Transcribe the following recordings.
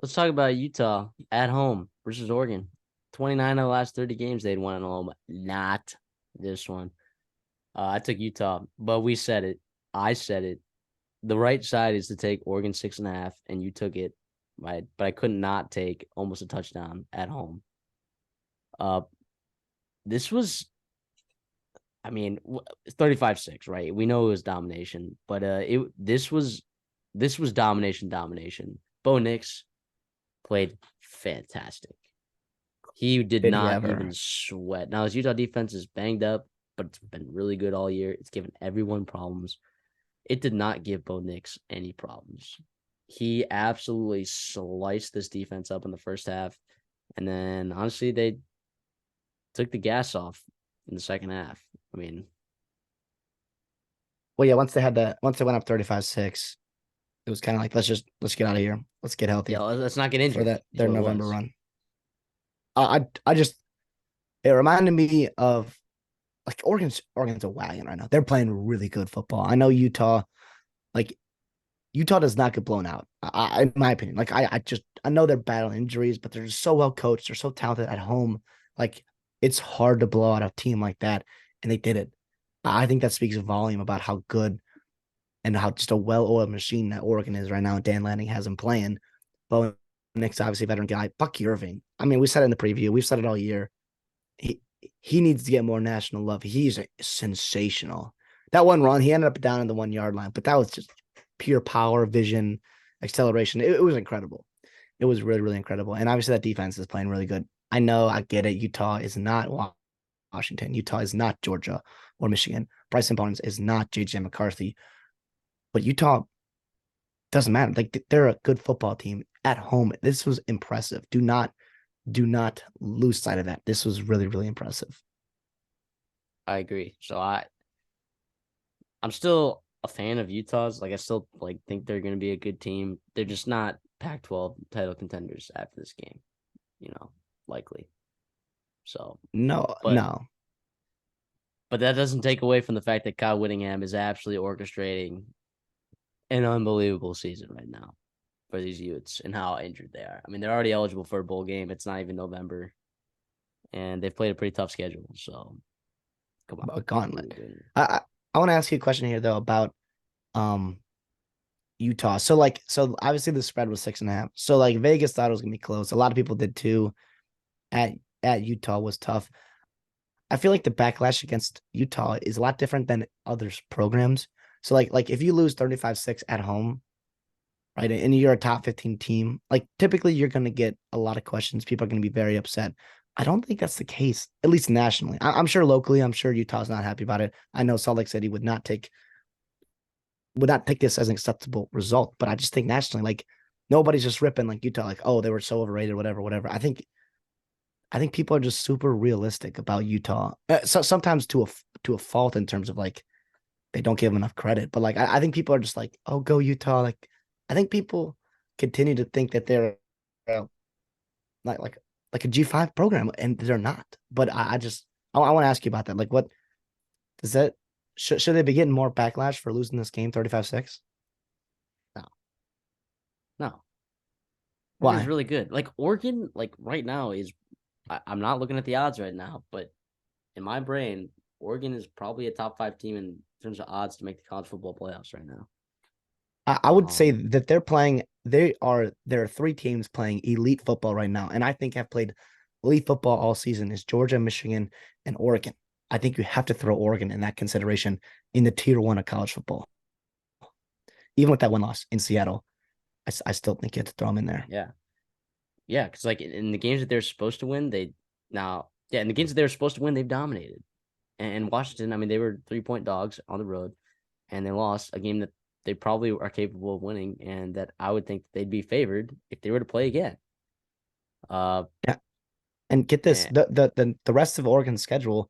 Let's talk about Utah at home versus Oregon. 29 of the last 30 games they'd won at home. Not this one. I took Utah, but we said it. I said it. The right side is to take Oregon 6.5, and you took it. Right, but I could not take almost a touchdown at home. Uh, this was, I mean, 35-6, right? We know it was domination, but this was domination. Bo Nix played fantastic. He did Did he not ever? even sweat. Now his Utah defense is banged up, but it's been really good all year. It's given everyone problems. It did not give Bo Nix any problems. He absolutely sliced this defense up in the first half. And then honestly, they took the gas off in the second half. I mean, Well, yeah, once they went up 35-6, it was kind of like, let's get out of here. Let's get yeah, healthy let's not get for injured, that is their what it November was. run. I just it reminded me of like Oregon's a wagon right now. They're playing really good football. I know like Utah does not get blown out. In my opinion, like I know they're battling injuries, but they're just so well coached. They're so talented at home. Like it's hard to blow out a team like that, and they did it. I think that speaks a volume about how good and how just a well-oiled machine that Oregon is right now. Dan Lanning has him playing. Bo Nix, obviously veteran guy. Bucky Irving. I mean, we said it in the preview. We've said it all year. He he needs to get more national love. He's sensational. That one run, he ended up down in the 1 yard line, but that was just pure power, vision, acceleration. It was incredible. It was really, really incredible. And obviously that defense is playing really good. I know, I get it. Utah is not Washington. Utah is not Georgia or Michigan. Bryson Barnes is not JJ McCarthy. But Utah doesn't matter. Like they're a good football team at home. This was impressive. Do not lose sight of that. This was really, really impressive. I agree. I'm still a fan of Utah's. Like I still think they're going to be a good team. They're just not Pac-12 title contenders after this game, likely. So, No, but no. but that doesn't take away from the fact that Kyle Whittingham is absolutely orchestrating an unbelievable season right now for these Utes and how injured they are. I mean, they're already eligible for a bowl game. It's not even November, and they've played a pretty tough schedule. So, come on, A what are gauntlet. we doing? I want to ask you a question here though about um Utah. So obviously the spread was 6.5. So like Vegas thought it was gonna be close. A lot of people did too. At at Utah was tough. I feel like the backlash against Utah is a lot different than other programs. So like if you lose 35-6 at home, right, and you're a top 15 team, like typically you're gonna get a lot of questions. People are gonna be very upset. I don't think that's the case, at least nationally. I'm sure locally, I'm sure Utah's not happy about it. I know Salt Lake City would not take this as an acceptable result. But I just think nationally, like nobody's just ripping like Utah, like, oh, they were so overrated, whatever, whatever. I think people are just super realistic about Utah. So sometimes to a fault in terms of like they don't give them enough credit. But like I think people are just like, oh, go Utah. Like I think people continue to think that they're uh, like like like a G5 program, and they're not. But I want to ask you about that. Like, what does that should they be getting more backlash for losing this game 35-6? No, no. Oregon's Why? really good. Like Oregon, like right now is I'm not looking at the odds right now, but in my brain, Oregon is probably a top five team in terms of odds to make the college football playoffs right now. I would say Um, that there are three teams playing elite football right now, and I think have played elite football all season is Georgia, Michigan, and Oregon. I think you have to throw Oregon in that consideration in the tier one of college football. Even with that one loss in Seattle, I still think you have to throw them in there. yeah, yeah, because like in the games that they're supposed to win, in the games that they're supposed to win, they've dominated. And Washington, I mean, they were 3-point dogs on the road, and they lost a game that they probably are capable of winning, and that I would think they'd be favored if they were to play again. Uh, Yeah, and get this: and the rest of Oregon's schedule,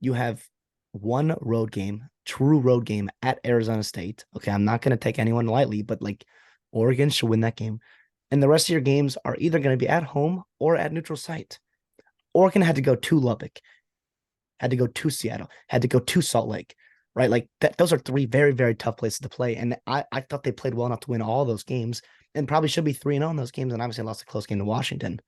you have one road game, true road game at Arizona State. Okay, I'm not going to take anyone lightly, but like Oregon should win that game. And the rest of your games are either going to be at home or at neutral site. Oregon had to go to Lubbock, had to go to Seattle, had to go to Salt Lake, right? Like that, those are three very, very tough places to play. And I thought they played well enough to win all those games. and probably should be 3-0 in those games, and obviously lost a close game to Washington.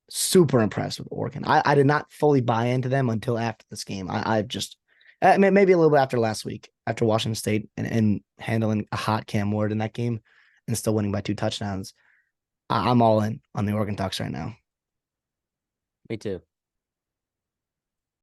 Super impressed with Oregon. I did not fully buy into them until after this game. I just maybe a little bit after last week, after Washington State and handling a hot Cam Ward in that game and still winning by 2 touchdowns. I'm all in on the Oregon Ducks right now. Me too.